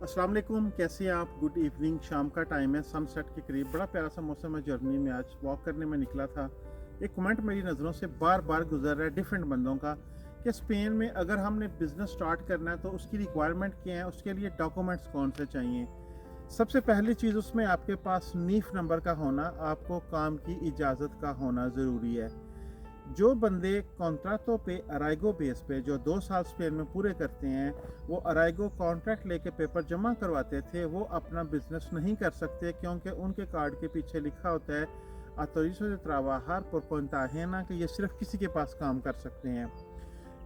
अस्सलाम वालेकुम, कैसे हैं आप? गुड इवनिंग, शाम का टाइम है, सनसेट के करीब। बड़ा प्यारा सा मौसम है। जर्नी में आज वॉक करने में निकला था। एक कमेंट मेरी नज़रों से बार बार गुजर रहा है डिफरेंट बंदों का कि स्पेन में अगर हमने बिज़नेस स्टार्ट करना है तो उसकी रिक्वायरमेंट क्या है, उसके लिए डॉक्यूमेंट्स कौन से चाहिए। सबसे पहली चीज़ उसमें आपके पास नीफ नंबर का होना, आपको काम की इजाज़त का होना ज़रूरी है। जो बंदे कॉन्ट्रैक्टों पे अराइगो बेस पे जो 2 साल स्पेन में पूरे करते हैं, वो अराइगो कॉन्ट्रैक्ट लेके पेपर जमा करवाते थे, वो अपना बिजनेस नहीं कर सकते क्योंकि उनके कार्ड के पीछे लिखा होता है ऑथोरिज़ो de trabajar por cuenta ajena कि ये सिर्फ किसी के पास काम कर सकते हैं।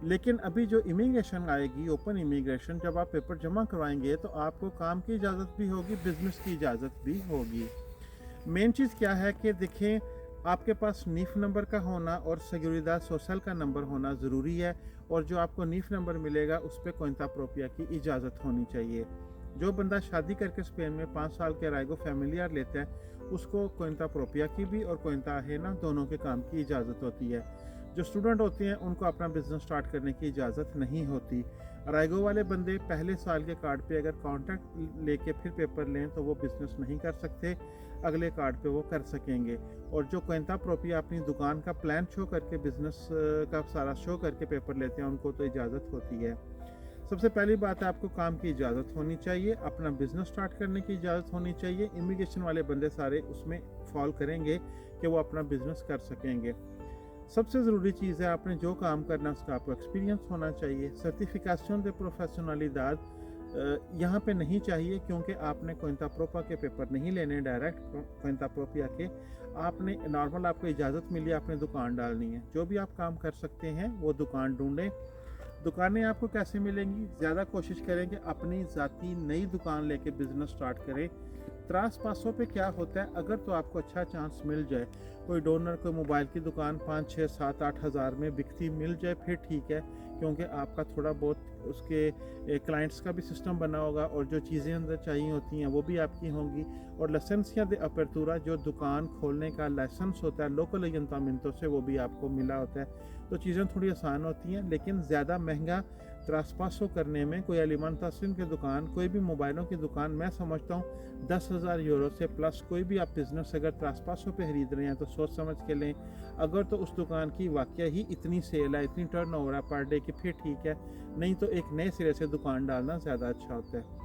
लेकिन अभी जो इमिग्रेशन आएगी, ओपन इमिग्रेशन, जब आप पेपर जमा करवाएंगे तो आपको काम की इजाज़त भी होगी, बिजनेस की इजाज़त भी होगी। मेन चीज़ क्या है कि देखें, आपके पास नीफ नंबर का होना और सेगुरिदा सोशल का नंबर होना ज़रूरी है। और जो आपको नीफ नंबर मिलेगा उस पर कोइंता प्रोपिया की इजाज़त होनी चाहिए। जो बंदा शादी करके स्पेन में 5 साल के राइगो फैमिलियर लेता है, उसको कोइंता प्रोपिया की भी और कोइंता अहेना दोनों के काम की इजाज़त होती है। जो स्टूडेंट होते हैं उनको अपना बिजनेस स्टार्ट करने की इजाज़त नहीं होती। राइगो वाले बंदे पहले साल के कार्ड पे अगर कॉन्ट्रैक्ट लेके फिर पेपर लें तो वो बिज़नेस नहीं कर सकते, अगले कार्ड पे वो कर सकेंगे। और जो क्वेंटा प्रोपिया अपनी दुकान का प्लान शो करके, बिजनेस का सारा शो करके पेपर लेते हैं, उनको तो इजाज़त होती है। सबसे पहली बात है, आपको काम की इजाज़त होनी चाहिए, अपना बिजनेस स्टार्ट करने की इजाज़त होनी चाहिए। इमिग्रेशन वाले बंदे सारे उसमें फॉल करेंगे कि वो अपना बिजनेस कर सकेंगे। सबसे ज़रूरी चीज़ है, आपने जो काम करना है उसका आपको एक्सपीरियंस होना चाहिए। सर्टिफिकेशन de profesionalidad यहाँ पे नहीं चाहिए क्योंकि आपने कोइंता प्रोपा के पेपर नहीं लेने डायरेक्ट कोइंता प्रोपिया के। आपने नॉर्मल, आपको इजाज़त मिली, आपने दुकान डालनी है। जो भी आप काम कर सकते हैं वो दुकान ढूंढें। दुकानें आपको कैसे मिलेंगी? ज़्यादा कोशिश करें कि अपनी ज़ाती नई दुकान लेके बिज़नेस स्टार्ट करें। त्रास पासों पे क्या होता है, अगर तो आपको अच्छा चांस मिल जाए, कोई डोनर, कोई मोबाइल की दुकान 5, 6, 7, 8 हज़ार में बिकती मिल जाए, फिर ठीक है, क्योंकि आपका थोड़ा बहुत उसके क्लाइंट्स का भी सिस्टम बना होगा और जो चीज़ें अंदर चाहिए होती हैं वो भी आपकी होंगी। और लाइसेंसिया de apertura, जो दुकान खोलने का लाइसेंस होता है लोकल अयंतामिंटों से, वो भी आपको मिला होता है। तो चीज़ें थोड़ी आसान होती हैं, लेकिन ज़्यादा महंगा त्रासपासो करने में, कोई एलिमेंटासिन की दुकान, कोई भी मोबाइलों की दुकान, मैं समझता हूँ 10,000 यूरो से प्लस कोई भी आप बिज़नेस अगर त्रासपासो पे खरीद रहे हैं तो सोच समझ के लें। अगर तो उस दुकान की वाकया ही इतनी सेल है, इतनी टर्नओवर है पर डे की, फिर ठीक है, नहीं तो एक नए सिरे से दुकान डालना ज़्यादा अच्छा होता है।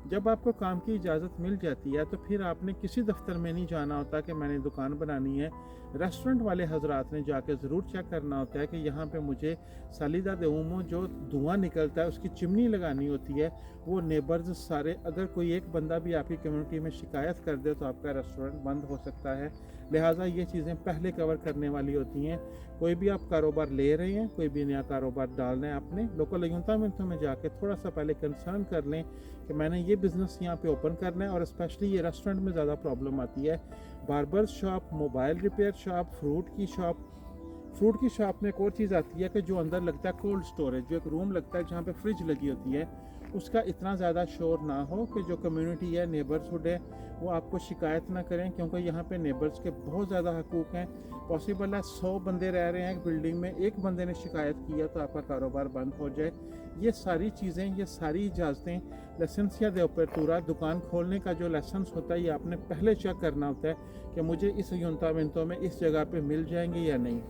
जब आपको काम की इजाज़त मिल जाती है तो फिर आपने किसी दफ्तर में नहीं जाना होता कि मैंने दुकान बनानी है। रेस्टोरेंट वाले हजरात ने जाके ज़रूर चेक करना होता है कि यहाँ पे मुझे सालिदा दे हुमो, जो धुआं निकलता है, उसकी चिमनी लगानी होती है। वो नेबर्स सारे, अगर कोई एक बंदा भी आपकी कम्युनिटी में शिकायत कर दे तो आपका रेस्टोरेंट बंद हो सकता है। लिहाजा ये चीज़ें पहले कवर करने वाली होती हैं। कोई भी आप कारोबार ले रहे हैं, कोई भी नया कारोबार डालना है, अपने लोकल अयंतामिंटों में जाके थोड़ा सा पहले कंसर्न कर लें कि मैंने ये बिज़नेस यहाँ पे ओपन करना है। और स्पेशली ये रेस्टोरेंट में ज़्यादा प्रॉब्लम आती है। Barber shop, mobile repair shop, fruit की शॉप। फ्रूट की शॉप में एक और चीज़ आती है कि जो अंदर लगता है कोल्ड स्टोरेज, जो एक रूम लगता है जहाँ पे फ्रिज लगी होती है, उसका इतना ज़्यादा शोर ना हो कि जो कम्युनिटी है, नेबर्सहुड है, वो आपको शिकायत ना करें, क्योंकि यहाँ पे नेबर्स के बहुत ज़्यादा हकूक़ हैं। पॉसिबल है 100 बंदे रह रहे हैं एक बिल्डिंग में, एक बंदे ने शिकायत किया तो आपका कारोबार बंद हो जाए। ये सारी चीज़ें, ये सारी इजाज़तें, लाइसेंसिया de apertura, दुकान खोलने का जो लाइसेंस होता है, ये आपने पहले चेक करना होता है कि मुझे इस अयंतामिंटों में इस जगह पे मिल जाएंगे या नहीं।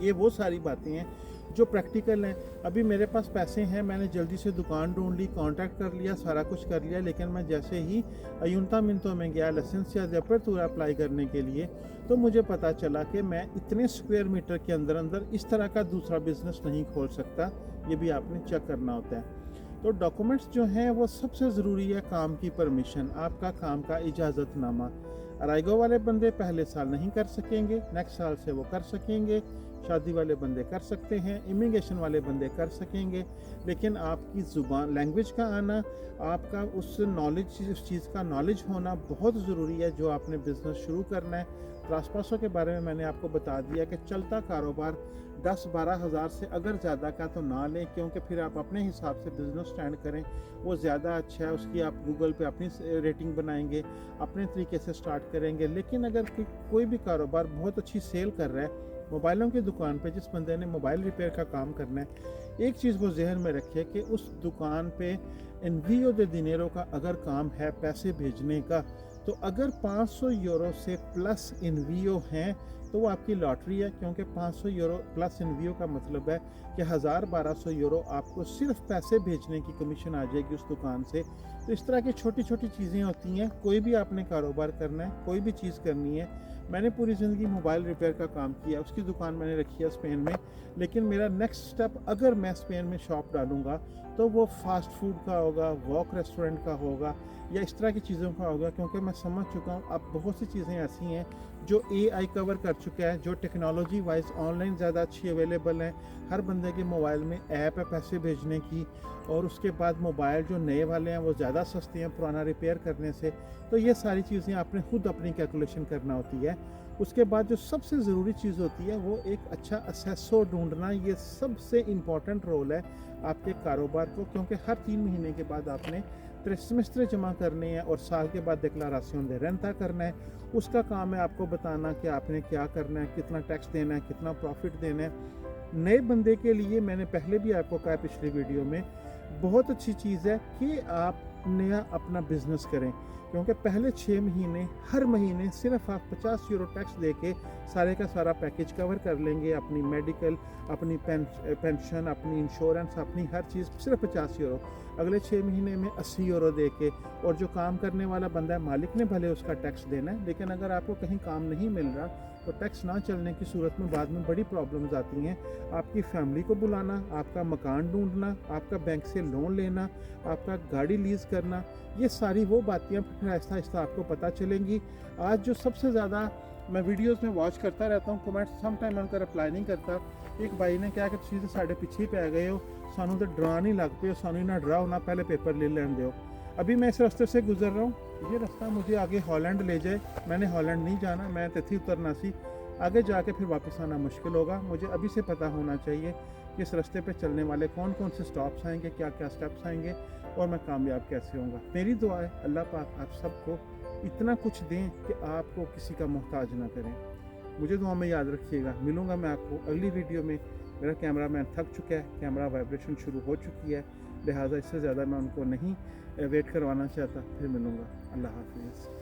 ये वो सारी बातें हैं जो प्रैक्टिकल हैं। अभी मेरे पास पैसे हैं, मैंने जल्दी से दुकान ढूंढ ली, कॉन्टैक्ट कर लिया, सारा कुछ कर लिया, लेकिन मैं जैसे ही अयंतामिंटों में गया लाइसेंसिया de apertura अप्लाई करने के लिए, तो मुझे पता चला कि मैं इतने स्क्वायर मीटर के अंदर अंदर इस तरह का दूसरा बिजनेस नहीं खोल सकता। ये भी आपने चेक करना होता है। तो डॉक्यूमेंट्स जो हैं वो सबसे ज़रूरी है। काम की परमिशन, आपका काम का इजाज़तनामा। अराइगो वाले बंदे पहले साल नहीं कर सकेंगे, नेक्स्ट साल से वो कर सकेंगे। शादी वाले बंदे कर सकते हैं, इमिग्रेशन वाले बंदे कर सकेंगे। लेकिन आपकी ज़ुबान, लैंग्वेज का आना, आपका उस नॉलेज, उस चीज़ का नॉलेज होना बहुत ज़रूरी है जो आपने बिज़नेस शुरू करना है। त्रासपासों के बारे में मैंने आपको बता दिया कि चलता कारोबार 10-12 हज़ार से अगर ज़्यादा का तो ना लें, क्योंकि फिर आप अपने हिसाब से बिज़नेस स्टैंड करें, वो ज़्यादा अच्छा है। उसकी आप गूगल पे अपनी रेटिंग बनाएंगे, अपने तरीके से स्टार्ट करेंगे। लेकिन अगर कोई भी कारोबार बहुत अच्छी सेल कर रहा है, मोबाइलों की दुकान पे जिस बंदे ने मोबाइल रिपेयर का काम करना है, एक चीज़ वो जहन में रखे कि उस दुकान पे एनवीओ दे दिनेरो का अगर काम है पैसे भेजने का, तो अगर 500 यूरो से प्लस एनवीओ हैं तो वो आपकी लॉटरी है, क्योंकि 500 यूरो प्लस एनवीओ का मतलब है कि 1000-1200 यूरो आपको सिर्फ पैसे भेजने की कमीशन आ जाएगी उस दुकान से। तो इस तरह की छोटी छोटी चीज़ें होती हैं। कोई भी आपने कारोबार करना है, कोई भी चीज़ करनी है। मैंने पूरी ज़िंदगी मोबाइल रिपेयर का काम किया, उसकी दुकान मैंने रखी है स्पेन में, लेकिन मेरा नेक्स्ट स्टेप अगर मैं स्पेन में शॉप डालूँगा तो वो फास्ट फूड का होगा, वॉक रेस्टोरेंट का होगा, या इस तरह की चीज़ों का होगा, क्योंकि मैं समझ चुका हूँ अब बहुत सी चीज़ें ऐसी हैं जो एआई कवर कर चुका है, जो टेक्नोलॉजी वाइज ऑनलाइन ज़्यादा अच्छी अवेलेबल है। हर बंदे के मोबाइल में ऐप है पैसे भेजने की, और उसके बाद मोबाइल जो नए वाले हैं वो ज़्यादा सस्ते हैं पुराना रिपेयर करने से। तो ये सारी चीज़ें आपने खुद अपनी कैलकुलेशन करना होती है। उसके बाद जो सबसे ज़रूरी चीज़ होती है वो एक अच्छा असेसो ढूंढना। ये सबसे इम्पॉर्टेंट रोल है आपके कारोबार को, क्योंकि हर 3 महीने के बाद आपने सेमेस्टर जमा करने हैं और साल के बाद डिक्लाराशन दे रेंटा करना है। उसका काम है आपको बताना कि आपने क्या करना है, कितना टैक्स देना है, कितना प्रॉफिट देना है। नए बंदे के लिए मैंने पहले भी आपको कहा पिछली वीडियो में, बहुत अच्छी चीज़ है कि आप नया अपना बिजनेस करें, क्योंकि पहले 6 महीने हर महीने सिर्फ आप 50 यूरो टैक्स दे के सारे का सारा पैकेज कवर कर लेंगे। अपनी मेडिकल, अपनी पेंशन, अपनी इंश्योरेंस, अपनी हर चीज़ सिर्फ 50 यूरो। अगले 6 महीने में 80 यूरो दे के, और जो काम करने वाला बंदा है मालिक ने भले उसका टैक्स देना है, लेकिन अगर आपको कहीं काम नहीं मिल रहा तो टैक्स ना चलने की सूरत में बाद में बड़ी प्रॉब्लम्स आती हैं। आपकी फैमिली को बुलाना, आपका मकान ढूंढना, आपका बैंक से लोन लेना, आपका गाड़ी लीज़ करना, ये सारी वो बातें फिर आहिस्ता आहिस्ता आपको पता चलेंगी। आज जो सबसे ज़्यादा मैं वीडियोस में वॉच करता रहता हूँ, कमेंट्स सम टाइम उनका रिप्लाई नहीं करता। एक भाई ने क्या कि तुम तो साढ़े पीछे पै गए हो, सानू तो डरा नहीं लग पे, सानू ना डराओ ना पहले पेपर ले लेने दो। अभी मैं इस रास्ते से गुजर रहा हूँ, ये रास्ता मुझे आगे हॉलैंड ले जाए। मैंने हॉलैंड नहीं जाना, मैं तिथि उतरना सी, आगे जाके फिर वापस आना मुश्किल होगा। मुझे अभी से पता होना चाहिए कि इस रास्ते पे चलने वाले कौन कौन से स्टॉप्स आएंगे, क्या क्या स्टेप्स आएंगे, और मैं कामयाब कैसे होऊंगा। मेरी दुआ है अल्लाह पाक आप सबको इतना कुछ दें कि आपको किसी का मोहताज ना करें। मुझे दुआ में याद रखिएगा। मिलूँगा मैं आपको अगली वीडियो में। मेरा कैमरामैन थक चुका है, कैमरा वाइब्रेशन शुरू हो चुकी है, लिहाजा इससे ज़्यादा मैं उनको नहीं वेट करवाना चाहता। फिर मिलूँगा। अल्लाह हाफिज़।